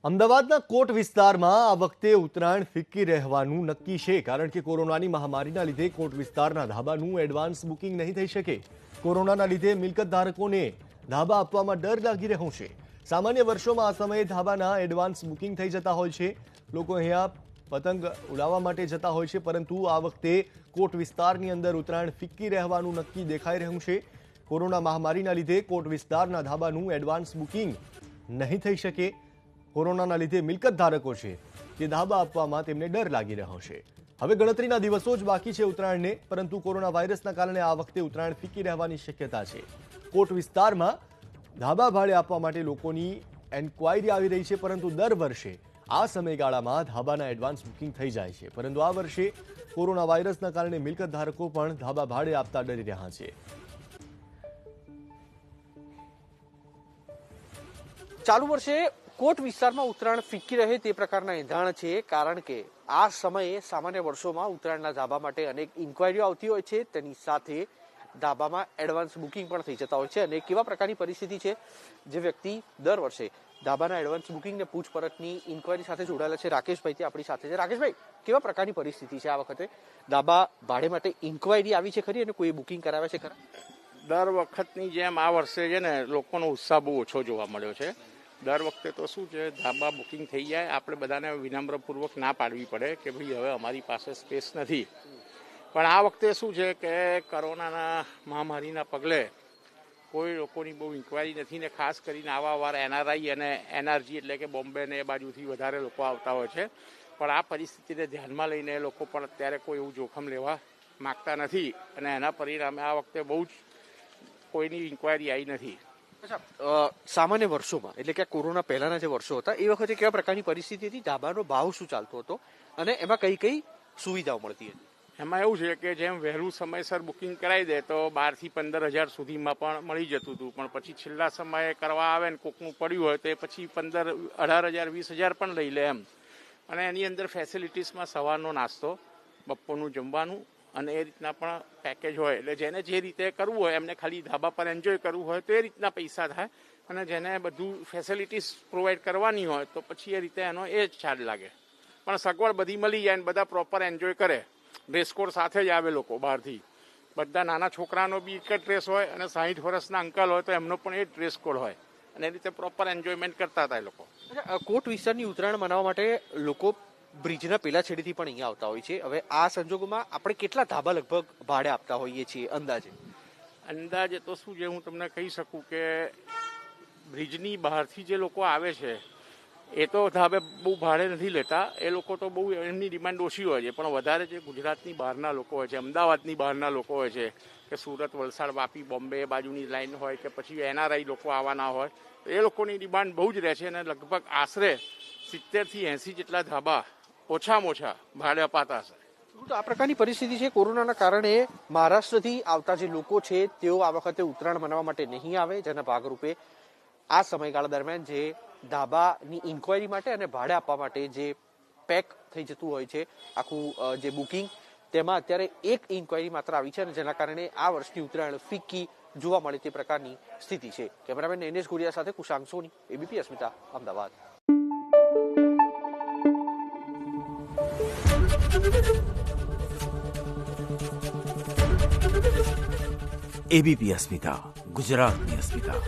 અમદાવાદના કોટ વિસ્તારમાં આ વખતે ઉત્તરાયણ ફિક્કી રહેવાનું નક્કી છે, કારણ કે કોરોનાની મહામારીના લીધે કોટ વિસ્તારના ધાબાનું એડવાન્સ બુકિંગ નહીં થઈ શકે. કોરોનાના લીધે મિલકત ધારકોને ધાબા આપવામાં ડર લાગી રહ્યો છે. સામાન્ય વર્ષોમાં આ સમયે ધાબાના એડવાન્સ બુકિંગ થઈ જતા હોય છે. લોકો અહીંયા પતંગ ઉડાવવા માટે જતા હોય છે, પરંતુ આ વખતે કોટ વિસ્તારની અંદર ઉત્તરાયણ ફિક્કી રહેવાનું નક્કી દેખાઈ રહ્યું છે. કોરોના મહામારીના લીધે કોટ વિસ્તારના ધાબાનું એડવાન્સ બુકિંગ નહીં થઈ શકે. કોરોનાના લીધે મિલકત ધારકો છે તે ધાબા આપવામાં તેમને ડર લાગી રહ્યો છે. હવે ગણતરીના દિવસો જ બાકી છે ઉત્તરાયણને, પરંતુ કોરોના વાયરસના કારણે આ વખતે ઉત્તરાયણ ફિક્કી રહેવાની શક્યતા છે. કોટ વિસ્તારમાં ધાબા ભાડે આપવા માટે લોકોની એન્ક્વાયરી આવી રહી છે, પરંતુ દર વર્ષે આ સમયગાળામાં ધાબાના એડવાન્સ બુકિંગ થઈ જાય છે. પરંતુ આ વર્ષે કોરોના વાયરસના કારણે મિલકત ધારકો પણ ધાબા ભાડે આપતા ડરી રહ્યા છે. ચાલુ વર્ષે કોટ વિસ્તારમાં ઉત્તરાયણ ફિક્કી રહે તે પ્રકારના એંધાણ છે, કારણ કે આ સમયે સામાન્ય વર્ષોમાં ઉત્તરાયણના ધાબા માટે અનેક ઇન્ક્વાયરીઓ આવતી હોય છે. તેની સાથે ધાબામાં એડવાન્સ બુકિંગ પણ થઈ જતા હોય છે. અને કેવા પ્રકારની પરિસ્થિતિ છે, જે વ્યક્તિ દર વર્ષે ધાબાના એડવાન્સ બુકિંગ ને પૂછપરછની ઇન્ક્વાયરી સાથે જોડાયેલા છે, રાકેશભાઈ આપણી સાથે છે. રાકેશભાઈ, કેવા પ્રકારની પરિસ્થિતિ છે આ વખતે? ધાબા ભાડે માટે ઇન્ક્વાયરી આવી છે ખરી, અને કોઈ બુકિંગ કરાવે છે ખરા? દર વખતની જેમ આ વર્ષે છે ને લોકોનો ઉત્સાહ બહુ ઓછો જોવા મળ્યો છે. દર વખતે તો શું છે, ધાબા બુકિંગ થઈ જાય, આપણે બધાને વિનમ્રપૂર્વક ના પાડવી પડે કે ભાઈ હવે અમારી પાસે સ્પેસ નથી. પણ આ વખતે શું છે કે કોરોનાના મહામારીના પગલે કોઈ લોકોની બહુ ઇન્ક્વાયરી નથી, ને ખાસ કરીને આવા વાર એનઆરઆઈ અને એનઆરજી એટલે કે બોમ્બે ને એ બાજુથી વધારે લોકો આવતા હોય છે. પણ આ પરિસ્થિતિને ધ્યાનમાં લઈને લોકો પણ અત્યારે કોઈ એવું જોખમ લેવા માગતા નથી, અને એના પરિણામે આ વખતે બહુ જ કોઈની ઇન્ક્વાયરી આવી નથી. સામાન્ય વર્ષોમાં, એટલે કે કોરોના પહેલાના જે વર્ષો હતા એ વખતે કેવા પ્રકારની પરિસ્થિતિ હતી? ધાબાનો ભાવ શું ચાલતો હતો, અને એમાં કઈ કઈ સુવિધાઓ મળતી હતી? એમાં એવું છે કે જેમ વહેલું સમયસર બુકિંગ કરાવી દે તો 12,000 થી 15,000 સુધીમાં પણ મળી જતું હતું. પણ પછી છેલ્લા સમયે કરવા આવે ને કોકનું પડ્યું હોય તો એ પછી 15,000, 18,000, 20,000 પણ લઈ લે એમ. અને એની અંદર ફેસિલિટીઝમાં સવારનો નાસ્તો, બપોરનું જમવાનું અને એ રીતના પણ પેકેજ હોય. એટલે જેને જે રીતે કરવું હોય, એમને ખાલી ધાબા પર એન્જોય કરવું હોય તો એ રીતના પૈસા થાય, અને જેને બધું ફેસિલિટીઝ પ્રોવાઈડ કરવાની હોય તો પછી એ રીતે એનો એ જ ચાર્જ લાગે. પણ સગવડ બધી મળી જાય ને બધા પ્રોપર એન્જોય કરે. ડ્રેસકોડ સાથે જ આવે લોકો બહારથી. બધા નાના છોકરાનો બી એક જ ડ્રેસ હોય, અને 60 વર્ષના અંકલ હોય તો એમનો પણ એ જ ડ્રેસ કોડ હોય, અને એ રીતે પ્રોપર એન્જોયમેન્ટ કરતા હતા એ લોકો. કોટ વિસ્તારની ઉત્તરાયણ મનાવવા માટે લોકો બ્રિજના પેલા છેડેથી પણ અહીંયા આવતા હોય છે. હવે આ સંજોગોમાં આપણે કેટલા ધાબા લગભગ ભાડે આપતા હોઈએ છીએ અંદાજે તો શું છે, હું તમને કહી શકું કે બ્રિજની બહારથી જે લોકો આવે છે એ તો ધાબે બહુ ભાડે નથી લેતા. એ લોકો તો બહુ એમની ડિમાન્ડ ઓછી હોય છે. પણ વધારે જે ગુજરાતની બહારના લોકો હોય છે, અમદાવાદની બહારના લોકો હોય છે, કે સુરત, વલસાડ, વાપી, બોમ્બે બાજુની લાઈન હોય, કે પછી એનઆરઆઈ લોકો આવવાના હોય, તો એ લોકોની ડિમાન્ડ બહુ જ રહે છે. અને લગભગ આશરે 70 થી 80 જેટલા ધાબા ઓછામાં ઓછા ભાડે અપાતા હશે. આ પ્રકારની પરિસ્થિતિ છે. કોરોનાના કારણે મહારાષ્ટ્રથી આવતા જે લોકો છે તેઓ આ વખતે ઉત્તરાયણ મનાવવા માટે નહીં આવે, જેના ભાગરૂપે આ સમયગાળા દરમિયાન જે ધાબાની ઇન્ક્વાયરી માટે અને ભાડે આપવા માટે જે પેક થઈ જતું હોય છે આખું જે બુકિંગ, તેમાં અત્યારે એક ઇન્ક્વાયરી માત્ર આવી છે, અને જેના કારણે આ વર્ષની ઉત્તરાયણ ફિક્કી જોવા મળે તે પ્રકારની સ્થિતિ છે. કેમેરામેન એનેશ ગુડિયા સાથે કુશાંક સોની, એબીપી અસ્મિતા, અમદાવાદ. એબીપી અસ્મિતા, ગુજરાતની અસ્મિતા.